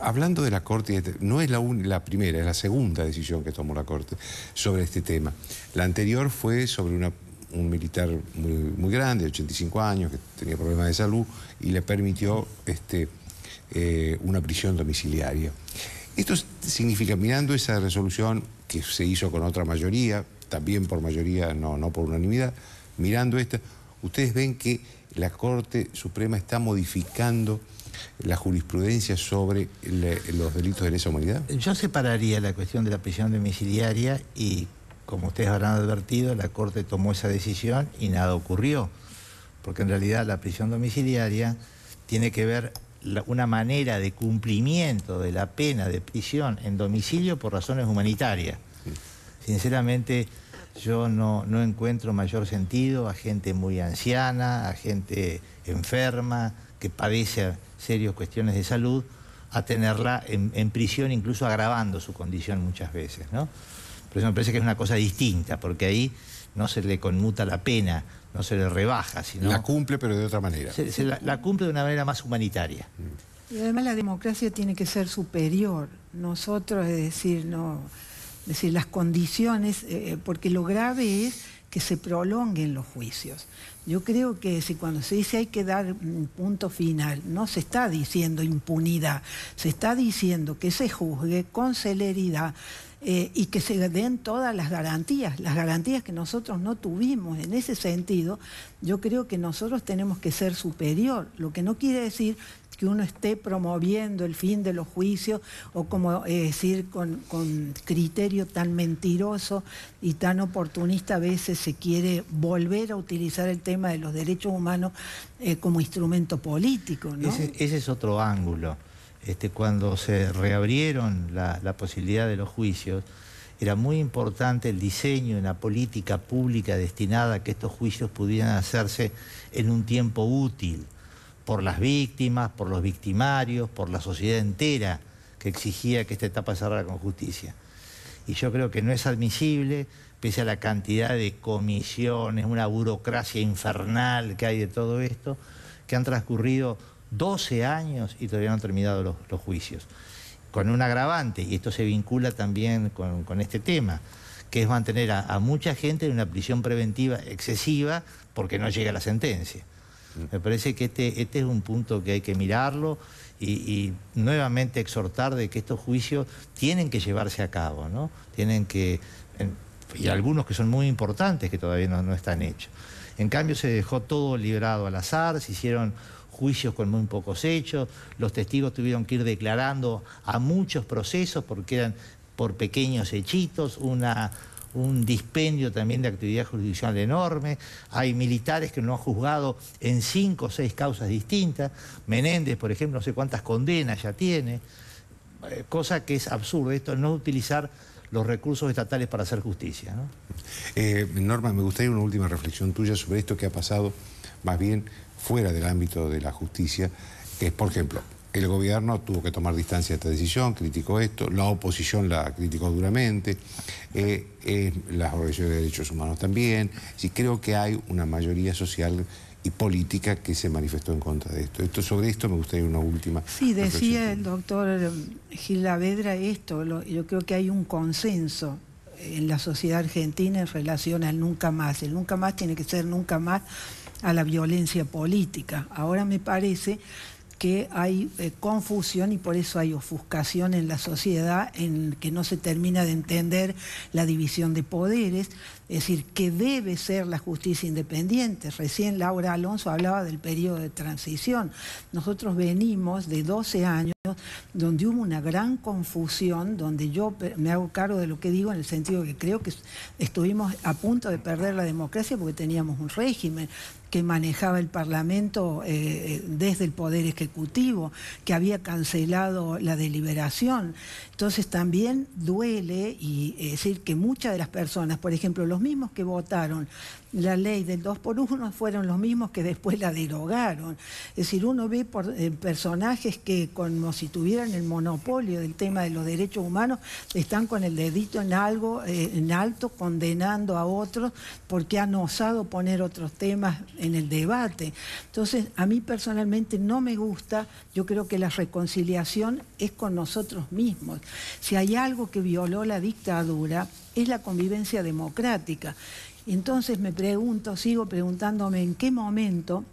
hablando de la Corte, no es la primera, es la segunda decisión que tomó la Corte sobre este tema. La anterior fue sobre un militar muy grande, de 85 años, que tenía problemas de salud y le permitió una prisión domiciliaria. Esto significa, mirando esa resolución que se hizo con otra mayoría, también por mayoría, no por unanimidad, mirando esta, ¿ustedes ven que la Corte Suprema está modificando la jurisprudencia sobre los delitos de lesa humanidad? Yo separaría la cuestión de la prisión domiciliaria y, como ustedes habrán advertido, la Corte tomó esa decisión y nada ocurrió. Porque en realidad la prisión domiciliaria tiene que ver una manera de cumplimiento de la pena de prisión en domicilio por razones humanitarias. Sinceramente, yo no encuentro mayor sentido a gente muy anciana, a gente enferma, que padece serias cuestiones de salud, a tenerla en prisión, incluso agravando su condición muchas veces, ¿no? Por eso me parece que es una cosa distinta, porque ahí no se le conmuta la pena, no se le rebaja, sino... La cumple, pero de otra manera. La cumple de una manera más humanitaria. Y además la democracia tiene que ser superior. Nosotros, es decir, las condiciones, porque lo grave es que se prolonguen los juicios. Yo creo que cuando se dice hay que dar un punto final, no se está diciendo impunidad, se está diciendo que se juzgue con celeridad y que se den todas las garantías que nosotros no tuvimos. En ese sentido, yo creo que nosotros tenemos que ser superior, lo que no quiere decir que uno esté promoviendo el fin de los juicios o como decir con criterio tan mentiroso y tan oportunista a veces se quiere volver a utilizar el tema de los derechos humanos como instrumento político, ¿no? Ese es otro ángulo. Cuando se reabrieron la posibilidad de los juicios, era muy importante el diseño de una política pública destinada a que estos juicios pudieran hacerse en un tiempo útil, por las víctimas, por los victimarios, por la sociedad entera que exigía que esta etapa se cerrara con justicia. Y yo creo que no es admisible, pese a la cantidad de comisiones, una burocracia infernal que hay de todo esto, que han transcurrido 12 años y todavía no han terminado los juicios. Con un agravante, y esto se vincula también con este tema, que es mantener a mucha gente en una prisión preventiva excesiva porque no llega la sentencia. Me parece que este es un punto que hay que mirarlo y nuevamente exhortar de que estos juicios tienen que llevarse a cabo, ¿no? Tienen que, y algunos que son muy importantes que todavía no están hechos. En cambio se dejó todo librado al azar, se hicieron juicios con muy pocos hechos, los testigos tuvieron que ir declarando a muchos procesos porque eran por pequeños hechitos, un dispendio también de actividad jurisdiccional enorme. Hay militares que no han juzgado en 5 o 6 causas distintas. Menéndez, por ejemplo, no sé cuántas condenas ya tiene. Cosa que es absurdo, esto no utilizar los recursos estatales para hacer justicia, ¿no? Norma, me gustaría una última reflexión tuya sobre esto que ha pasado más bien fuera del ámbito de la justicia, que es, por ejemplo, el gobierno tuvo que tomar distancia de esta decisión, criticó esto, la oposición la criticó duramente, las organizaciones de derechos humanos también. Sí, creo que hay una mayoría social y política que se manifestó en contra de esto. Sobre esto me gustaría una última Sí, decía reflexión. el doctor Gil Lavedra esto, yo creo que hay un consenso en la sociedad argentina en relación al nunca más. El nunca más tiene que ser nunca más a la violencia política. Ahora me parece que hay confusión y por eso hay ofuscación en la sociedad, en que no se termina de entender la división de poderes, es decir, que debe ser la justicia independiente. Recién Laura Alonso hablaba del periodo de transición. Nosotros venimos de 12 años donde hubo una gran confusión, donde yo me hago cargo de lo que digo en el sentido que creo que estuvimos a punto de perder la democracia porque teníamos un régimen que manejaba el Parlamento desde el Poder Ejecutivo, que había cancelado la deliberación. Entonces también duele, y es decir, que muchas de las personas, por ejemplo, los mismos que votaron la ley del 2x1 fueron los mismos que después la derogaron. Es decir, uno ve personajes que como si tuvieran el monopolio del tema de los derechos humanos, están con el dedito en alto condenando a otros porque han osado poner otros temas en el debate. Entonces, a mí personalmente no me gusta. Yo creo que la reconciliación es con nosotros mismos. Si hay algo que violó la dictadura, es la convivencia democrática. Entonces me pregunto, sigo preguntándome en qué momento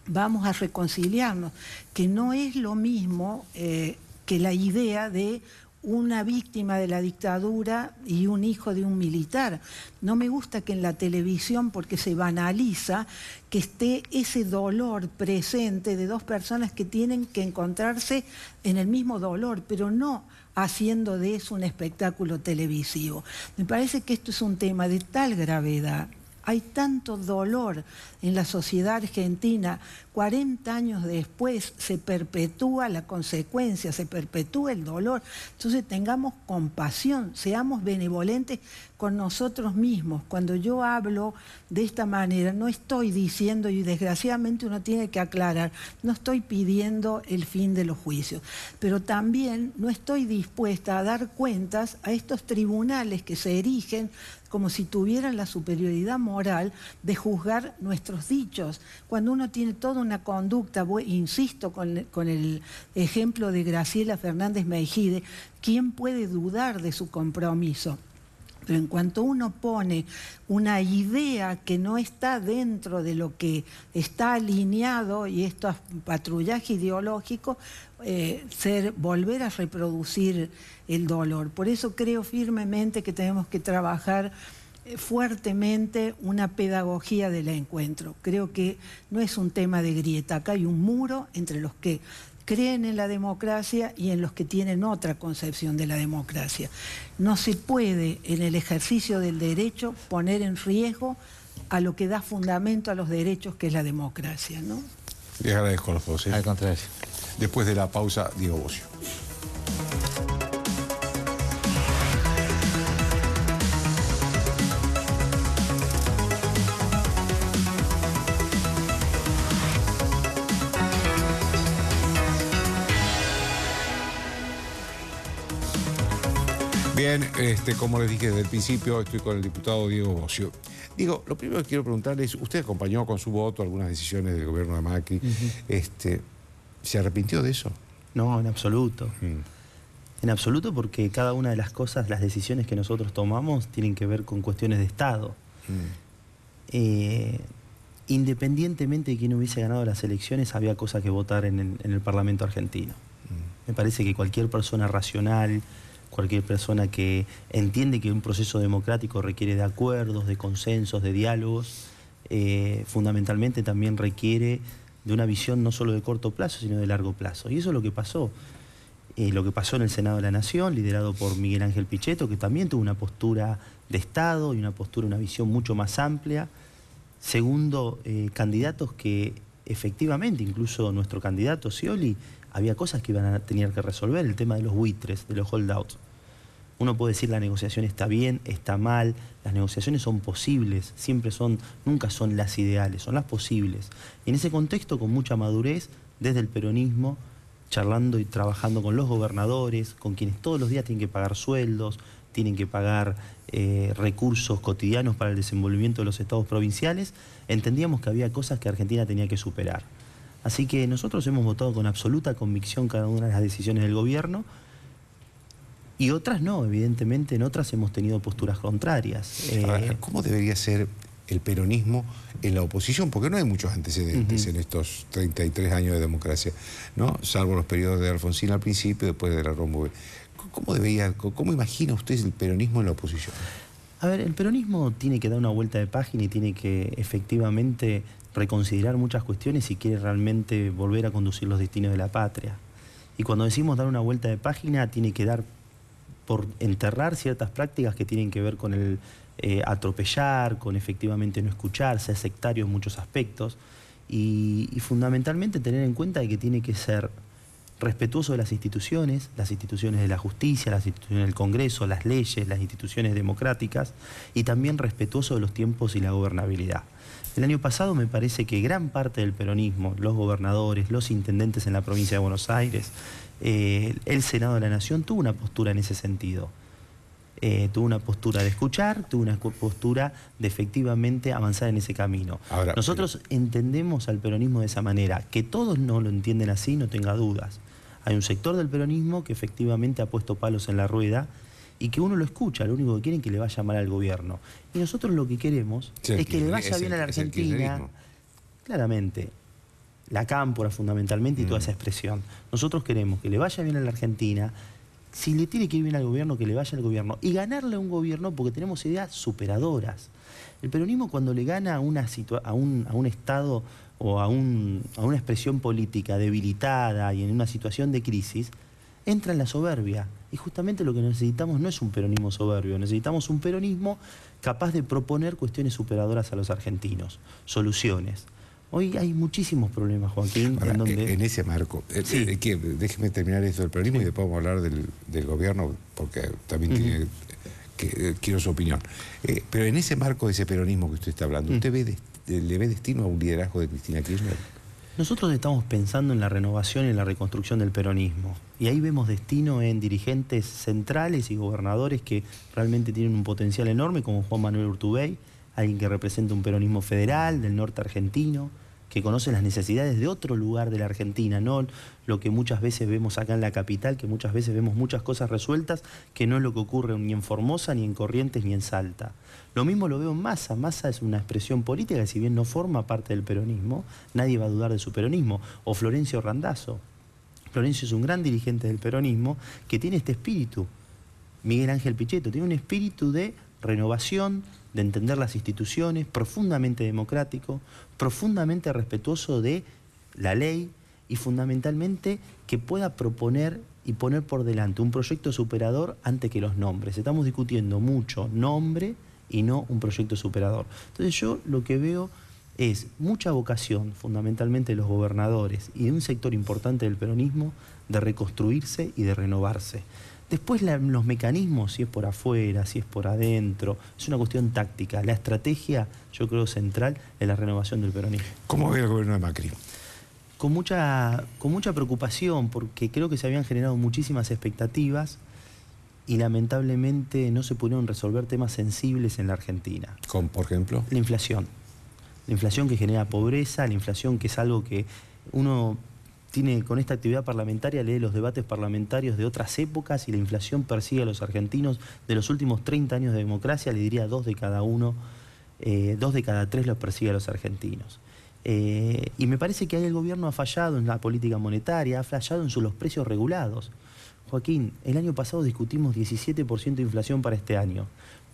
vamos a reconciliarnos, que no es lo mismo que la idea de una víctima de la dictadura y un hijo de un militar. No me gusta que en la televisión, porque se banaliza, que esté ese dolor presente de dos personas que tienen que encontrarse en el mismo dolor, pero no haciendo de eso un espectáculo televisivo. Me parece que esto es un tema de tal gravedad. Hay tanto dolor en la sociedad argentina, 40 años después se perpetúa la consecuencia, se perpetúa el dolor. Entonces tengamos compasión, seamos benevolentes con nosotros mismos. Cuando yo hablo de esta manera, no estoy diciendo, y desgraciadamente uno tiene que aclarar, no estoy pidiendo el fin de los juicios, pero también no estoy dispuesta a dar cuentas a estos tribunales que se erigen como si tuvieran la superioridad moral de juzgar nuestros dichos. Cuando uno tiene toda una conducta, insisto con el ejemplo de Graciela Fernández Meijide, ¿quién puede dudar de su compromiso? Pero en cuanto uno pone una idea que no está dentro de lo que está alineado, y esto es patrullaje ideológico, volver a reproducir el dolor. Por eso creo firmemente que tenemos que trabajar fuertemente una pedagogía del encuentro. Creo que no es un tema de grieta, acá hay un muro entre los que creen en la democracia y en los que tienen otra concepción de la democracia. No se puede en el ejercicio del derecho poner en riesgo a lo que da fundamento a los derechos, que es la democracia, ¿no? Les agradezco a los dos. Al contrario. Después de la pausa, Diego Bocio. Bien, como les dije desde el principio, estoy con el diputado Diego Bossio. Diego, lo primero que quiero preguntarle es, usted acompañó con su voto algunas decisiones del gobierno de Macri. ¿Se arrepintió de eso? No, en absoluto. En absoluto, porque cada una de las cosas, las decisiones que nosotros tomamos tienen que ver con cuestiones de Estado. Independientemente de quién hubiese ganado las elecciones, había cosas que votar en el Parlamento argentino. Me parece que cualquier persona racional, cualquier persona que entiende que un proceso democrático requiere de acuerdos, de consensos, de diálogos, fundamentalmente también requiere de una visión no solo de corto plazo, sino de largo plazo. Y eso es lo que pasó. Lo que pasó en el Senado de la Nación, liderado por Miguel Ángel Pichetto, que también tuvo una postura de Estado y una visión mucho más amplia. Segundo, candidatos que efectivamente, incluso nuestro candidato Scioli, había cosas que iban a tener que resolver, el tema de los buitres, de los holdouts. Uno puede decir la negociación está bien, está mal, las negociaciones son posibles, nunca son las ideales, son las posibles. Y en ese contexto, con mucha madurez, desde el peronismo, charlando y trabajando con los gobernadores, con quienes todos los días tienen que pagar sueldos, tienen que pagar recursos cotidianos para el desenvolvimiento de los estados provinciales, entendíamos que había cosas que Argentina tenía que superar. Así que nosotros hemos votado con absoluta convicción cada una de las decisiones del gobierno y otras no, evidentemente en otras hemos tenido posturas contrarias. ¿Cómo debería ser el peronismo en la oposición? Porque no hay muchos antecedentes en estos 33 años de democracia, ¿no? Salvo los periodos de Alfonsín al principio y después de la Rombo. ¿Cómo imagina usted el peronismo en la oposición? A ver, el peronismo tiene que dar una vuelta de página y tiene que efectivamente reconsiderar muchas cuestiones si quiere realmente volver a conducir los destinos de la patria. Y cuando decimos dar una vuelta de página, tiene que dar por enterrar ciertas prácticas que tienen que ver con el atropellar, con efectivamente no escuchar, ser sectario en muchos aspectos y fundamentalmente tener en cuenta que tiene que ser respetuoso de las instituciones de la justicia, las instituciones del Congreso, las leyes, las instituciones democráticas y también respetuoso de los tiempos y la gobernabilidad. El año pasado me parece que gran parte del peronismo, los gobernadores, los intendentes en la provincia de Buenos Aires, el Senado de la Nación tuvo una postura en ese sentido. Tuvo una postura de escuchar, tuvo una postura de efectivamente avanzar en ese camino. Ahora, nosotros entendemos al peronismo de esa manera. Que todos no lo entienden así, no tenga dudas. Hay un sector del peronismo que efectivamente ha puesto palos en la rueda y que uno lo escucha, lo único que quieren es que le vaya mal al gobierno. Y nosotros lo que queremos es que le vaya bien a la Argentina. Claramente. La cámpora fundamentalmente y toda esa expresión. Nosotros queremos que le vaya bien a la Argentina. Si le tiene que ir bien al gobierno, que le vaya al gobierno. Y ganarle a un gobierno porque tenemos ideas superadoras. El peronismo cuando le gana a un Estado o a una expresión política debilitada y en una situación de crisis, entra en la soberbia. Y justamente lo que necesitamos no es un peronismo soberbio, necesitamos un peronismo capaz de proponer cuestiones superadoras a los argentinos, soluciones. Hoy hay muchísimos problemas, Joaquín. Ahora, en ese marco, déjeme terminar esto del peronismo y después vamos a hablar del gobierno, porque también quiero su opinión. Pero en ese marco de ese peronismo que usted está hablando, ¿usted le ve destino a un liderazgo de Cristina Kirchner? Nosotros estamos pensando en la renovación y en la reconstrucción del peronismo. Y ahí vemos destino en dirigentes centrales y gobernadores que realmente tienen un potencial enorme, como Juan Manuel Urtubey, alguien que representa un peronismo federal del norte argentino, que conoce las necesidades de otro lugar de la Argentina, no lo que muchas veces vemos acá en la capital, que muchas veces vemos muchas cosas resueltas, que no es lo que ocurre ni en Formosa, ni en Corrientes, ni en Salta. Lo mismo lo veo en Massa. Massa es una expresión política que si bien no forma parte del peronismo, nadie va a dudar de su peronismo. O Florencio Randazzo. Florencio es un gran dirigente del peronismo que tiene este espíritu. Miguel Ángel Pichetto tiene un espíritu de renovación, de entender las instituciones, profundamente democrático, profundamente respetuoso de la ley y fundamentalmente que pueda proponer y poner por delante un proyecto superador antes que los nombres. Estamos discutiendo mucho nombre y no un proyecto superador. Entonces yo lo que veo es mucha vocación, fundamentalmente de los gobernadores y de un sector importante del peronismo, de reconstruirse y de renovarse. Después los mecanismos, si es por afuera, si es por adentro, es una cuestión táctica. La estrategia, yo creo, central es la renovación del peronismo. ¿Cómo ve el gobierno de Macri? Con mucha preocupación, porque creo que se habían generado muchísimas expectativas y lamentablemente no se pudieron resolver temas sensibles en la Argentina. ¿Con, por ejemplo? La inflación. La inflación que genera pobreza, la inflación que es algo que uno tiene con esta actividad parlamentaria, lee los debates parlamentarios de otras épocas y la inflación persigue a los argentinos de los últimos 30 años de democracia, le diría 2 de cada 3 los persigue a los argentinos. Y me parece que ahí el gobierno ha fallado en la política monetaria, ha fallado en los precios regulados. Joaquín, el año pasado discutimos 17% de inflación para este año.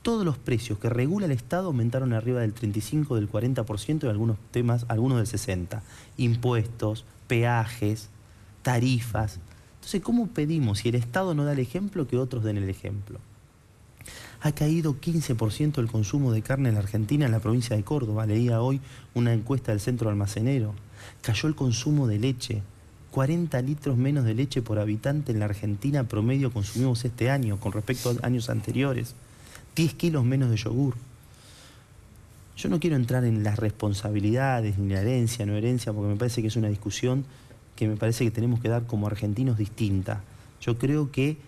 Todos los precios que regula el Estado aumentaron arriba del 35%, del 40% y algunos temas, algunos del 60%. Impuestos, peajes, tarifas. Entonces, ¿cómo pedimos, si el Estado no da el ejemplo, que otros den el ejemplo? Ha caído 15% el consumo de carne en la Argentina, en la provincia de Córdoba. Leía hoy una encuesta del Centro Almacenero. Cayó el consumo de leche. 40 litros menos de leche por habitante en la Argentina promedio consumimos este año con respecto a años anteriores. 10 kilos menos de yogur. Yo no quiero entrar en las responsabilidades, ni la herencia, no herencia, porque me parece que es una discusión que me parece que tenemos que dar como argentinos distinta. Yo creo que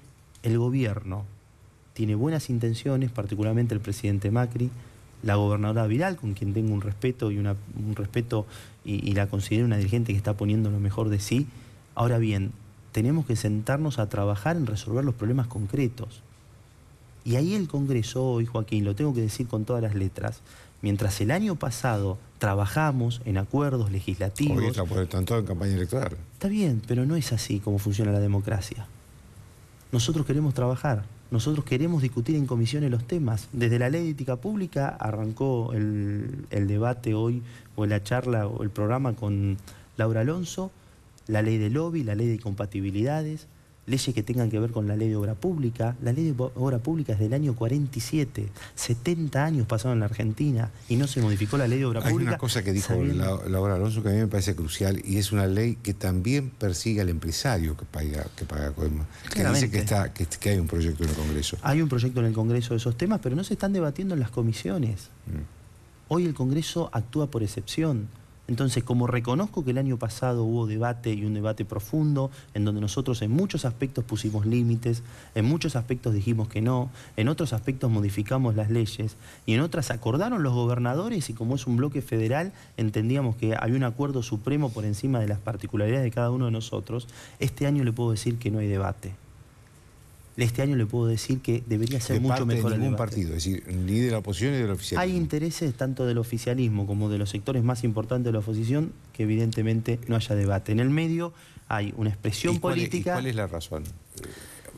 el gobierno tiene buenas intenciones, particularmente el presidente Macri, la gobernadora Vidal, con quien tengo un respeto y la considero una dirigente que está poniendo lo mejor de sí. Ahora bien, tenemos que sentarnos a trabajar en resolver los problemas concretos. Y ahí el Congreso hoy, Joaquín, lo tengo que decir con todas las letras, mientras el año pasado trabajamos en acuerdos legislativos... Hoy están todos en campaña electoral. Está bien, pero no es así como funciona la democracia. Nosotros queremos trabajar, nosotros queremos discutir en comisiones los temas. Desde la ley de ética pública arrancó el debate hoy, o la charla, o el programa con Laura Alonso, la ley de lobby, la ley de incompatibilidades, leyes que tengan que ver con la ley de obra pública. La ley de obra pública es del año 47, 70 años pasaron en la Argentina y no se modificó la ley de obra pública. Hay una cosa que dijo Laura Alonso que a mí me parece crucial y es una ley que también persigue al empresario que paga coima. Que dice que hay un proyecto en el Congreso. Hay un proyecto en el Congreso de esos temas, pero no se están debatiendo en las comisiones. Hoy el Congreso actúa por excepción. Entonces, como reconozco que el año pasado hubo debate y un debate profundo, en donde nosotros en muchos aspectos pusimos límites, en muchos aspectos dijimos que no, en otros aspectos modificamos las leyes, y en otras acordaron los gobernadores, y como es un bloque federal, entendíamos que había un acuerdo supremo por encima de las particularidades de cada uno de nosotros. Este año le puedo decir que no hay debate. Este año le puedo decir que debería ser mucho mejor el debate. Partido, es decir, ni de la oposición ni del oficialismo. Hay intereses tanto del oficialismo como de los sectores más importantes de la oposición que evidentemente no haya debate. En el medio hay una expresión política... ¿Y cuál es la razón?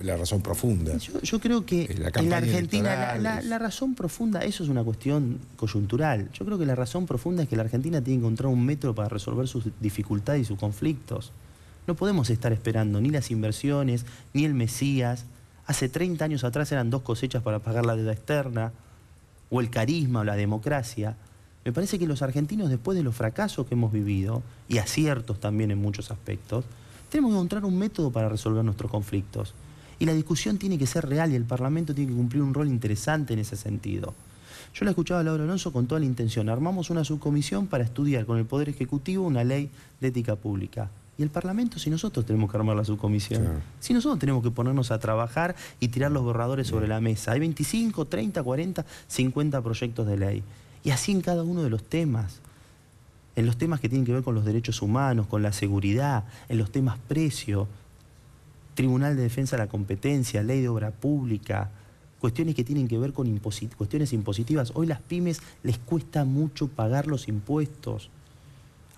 La razón profunda. Yo creo que en la Argentina la razón profunda, eso es una cuestión coyuntural. Yo creo que la razón profunda es que la Argentina tiene que encontrar un método para resolver sus dificultades y sus conflictos. No podemos estar esperando ni las inversiones, ni el Mesías. Hace 30 años atrás eran 2 cosechas para pagar la deuda externa, o el carisma, o la democracia. Me parece que los argentinos, después de los fracasos que hemos vivido, y aciertos también en muchos aspectos, tenemos que encontrar un método para resolver nuestros conflictos. Y la discusión tiene que ser real y el Parlamento tiene que cumplir un rol interesante en ese sentido. Yo la escuchaba a Laura Alonso con toda la intención. Armamos una subcomisión para estudiar con el Poder Ejecutivo una ley de ética pública. Y el Parlamento, si nosotros tenemos que armar la subcomisión, si nosotros tenemos que ponernos a trabajar y tirar los borradores sobre la mesa. Hay 25, 30, 40, 50 proyectos de ley. Y así en cada uno de los temas. En los temas que tienen que ver con los derechos humanos, con la seguridad, en los temas precio, Tribunal de Defensa de la Competencia, Ley de Obra Pública, cuestiones que tienen que ver con cuestiones impositivas. Hoy las pymes les cuesta mucho pagar los impuestos.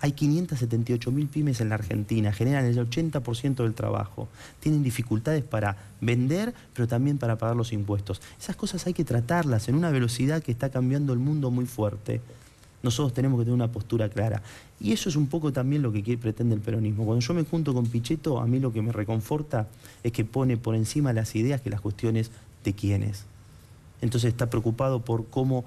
Hay 578.000 pymes en la Argentina, generan el 80% del trabajo. Tienen dificultades para vender, pero también para pagar los impuestos. Esas cosas hay que tratarlas en una velocidad que está cambiando el mundo muy fuerte. Nosotros tenemos que tener una postura clara. Y eso es un poco también lo que pretende el peronismo. Cuando yo me junto con Pichetto, a mí lo que me reconforta es que pone por encima las ideas que las cuestiones de quiénes. Entonces está preocupado por cómo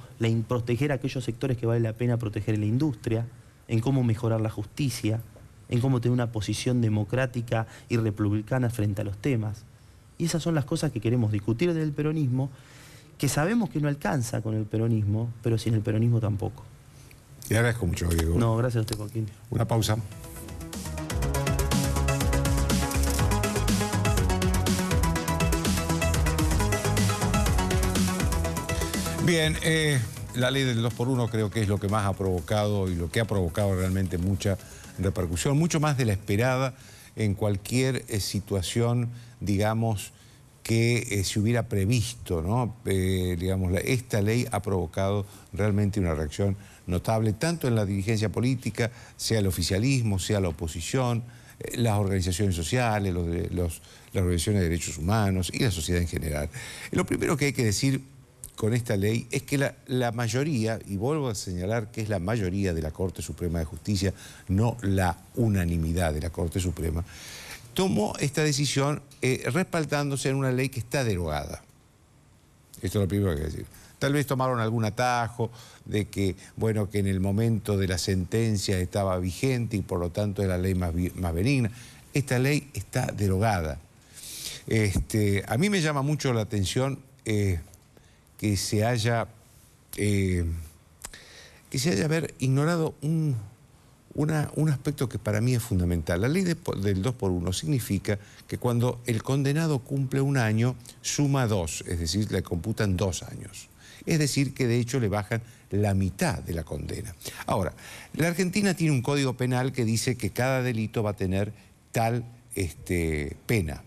proteger a aquellos sectores que vale la pena proteger en la industria, en cómo mejorar la justicia, en cómo tener una posición democrática y republicana frente a los temas. Y esas son las cosas que queremos discutir del peronismo, que sabemos que no alcanza con el peronismo, pero sin el peronismo tampoco. Le agradezco mucho, Diego. No, gracias a usted, Joaquín. Una pausa. Bien, la ley del 2x1 creo que es lo que más ha provocado y lo que ha provocado realmente mucha repercusión, mucho más de la esperada en cualquier situación, digamos, que se hubiera previsto, ¿no? Digamos, esta ley ha provocado realmente una reacción notable, tanto en la dirigencia política, sea el oficialismo, sea la oposición, las organizaciones sociales, las organizaciones de derechos humanos y la sociedad en general. Lo primero que hay que decir con esta ley es que la mayoría, y vuelvo a señalar que es la mayoría de la Corte Suprema de Justicia, no la unanimidad de la Corte Suprema, tomó esta decisión respaldándose en una ley que está derogada. Esto es lo primero que hay que decir. Tal vez tomaron algún atajo de que, bueno, que en el momento de la sentencia estaba vigente y por lo tanto es la ley más benigna. Esta ley está derogada. A mí me llama mucho la atención que se haya haber ignorado un aspecto que para mí es fundamental. La ley del 2x1 significa que cuando el condenado cumple un año, suma 2, es decir, le computan 2 años. Es decir, que de hecho le bajan la mitad de la condena. Ahora, la Argentina tiene un código penal que dice que cada delito va a tener tal pena.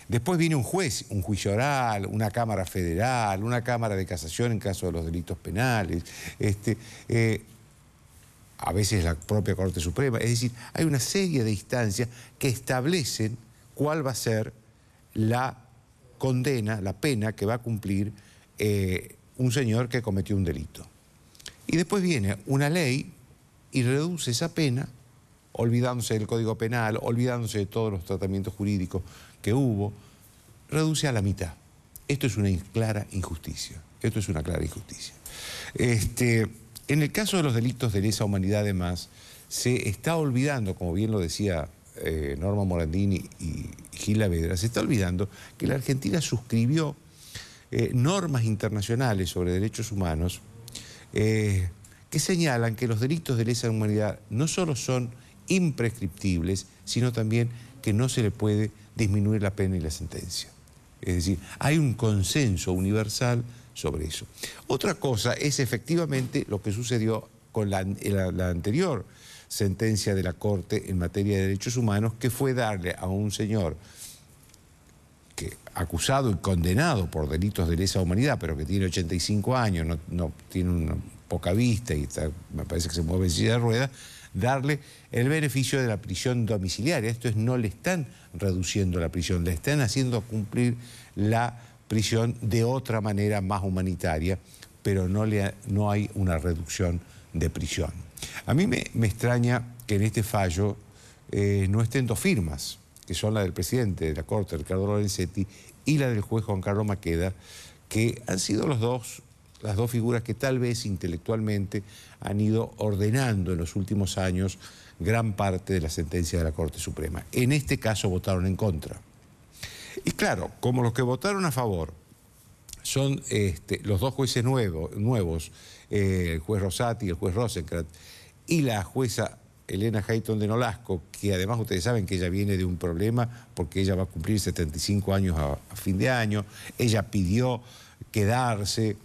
Después viene un juez, un juicio oral, una Cámara Federal, una Cámara de Casación en caso de los delitos penales, a veces la propia Corte Suprema. Es decir, hay una serie de instancias que establecen cuál va a ser la condena, la pena que va a cumplir un señor que cometió un delito. Y después viene una ley y reduce esa pena, olvidándose del Código Penal, olvidándose de todos los tratamientos jurídicos que hubo, reduce a la mitad. Esto es una clara injusticia. Esto es una clara injusticia. En el caso de los delitos de lesa humanidad, además, se está olvidando, como bien lo decía Norma Morandini y Gil Lavedra, se está olvidando que la Argentina suscribió normas internacionales sobre derechos humanos que señalan que los delitos de lesa humanidad no solo son imprescriptibles, sino también que no se le puede disminuir la pena y la sentencia. Es decir, hay un consenso universal sobre eso. Otra cosa es efectivamente lo que sucedió con la anterior sentencia de la Corte en materia de derechos humanos, que fue darle a un señor que acusado y condenado por delitos de lesa humanidad, pero que tiene 85 años, no tiene una poca vista y me parece que se mueve en silla de ruedas, darle el beneficio de la prisión domiciliaria. Esto es, no le están reduciendo la prisión, le están haciendo cumplir la prisión de otra manera más humanitaria, pero no hay una reducción de prisión. A mí me extraña que en este fallo no estén 2 firmas, que son la del presidente de la Corte, Ricardo Lorenzetti, y la del juez Juan Carlos Maqueda, que han sido las dos figuras que tal vez intelectualmente han ido ordenando en los últimos años gran parte de la sentencia de la Corte Suprema. En este caso votaron en contra. Y claro, como los que votaron a favor son los 2 jueces nuevos, el juez Rosati y el juez Rosenkrantz, y la jueza Elena Hayton de Nolasco, que además ustedes saben que ella viene de un problema porque ella va a cumplir 75 años a fin de año, ella pidió quedarse,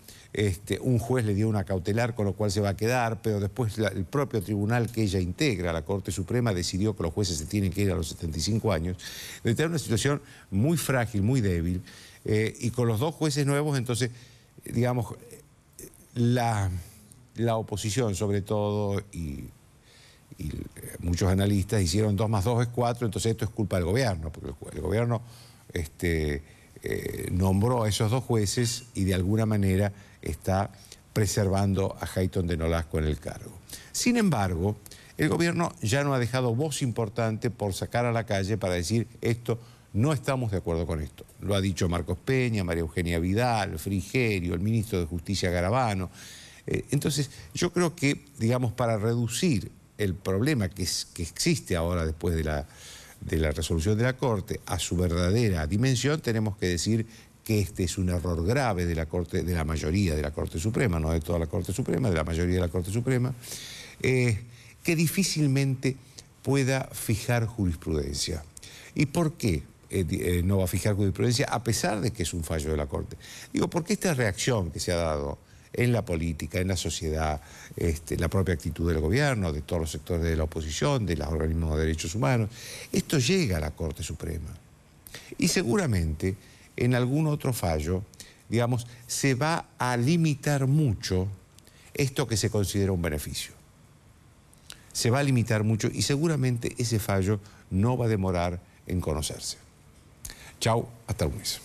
un juez le dio una cautelar con lo cual se va a quedar, pero después el propio tribunal que ella integra, la Corte Suprema, decidió que los jueces se tienen que ir a los 75 años. Está en una situación muy frágil, muy débil, y con los 2 jueces nuevos, entonces, digamos, la oposición sobre todo y muchos analistas hicieron 2 más 2 es 4, entonces esto es culpa del gobierno, porque el gobierno nombró a esos 2 jueces y de alguna manera está preservando a Hayton de Nolasco en el cargo. Sin embargo, el gobierno ya no ha dejado voz importante por sacar a la calle para decir esto, no estamos de acuerdo con esto. Lo ha dicho Marcos Peña, María Eugenia Vidal, Frigerio, el ministro de Justicia Garabano. Entonces, yo creo que, digamos, para reducir el problema que existe ahora después de la resolución de la Corte a su verdadera dimensión, tenemos que decir que este es un error grave de la mayoría de la Corte Suprema, no de toda la Corte Suprema, de la mayoría de la Corte Suprema, que difícilmente pueda fijar jurisprudencia. ¿Y por qué no va a fijar jurisprudencia a pesar de que es un fallo de la Corte? Digo, porque esta reacción que se ha dado en la política, en la sociedad, la propia actitud del gobierno, de todos los sectores de la oposición, de los organismos de derechos humanos. Esto llega a la Corte Suprema. Y seguramente en algún otro fallo, digamos, se va a limitar mucho esto que se considera un beneficio. Se va a limitar mucho y seguramente ese fallo no va a demorar en conocerse. Chau, hasta el lunes.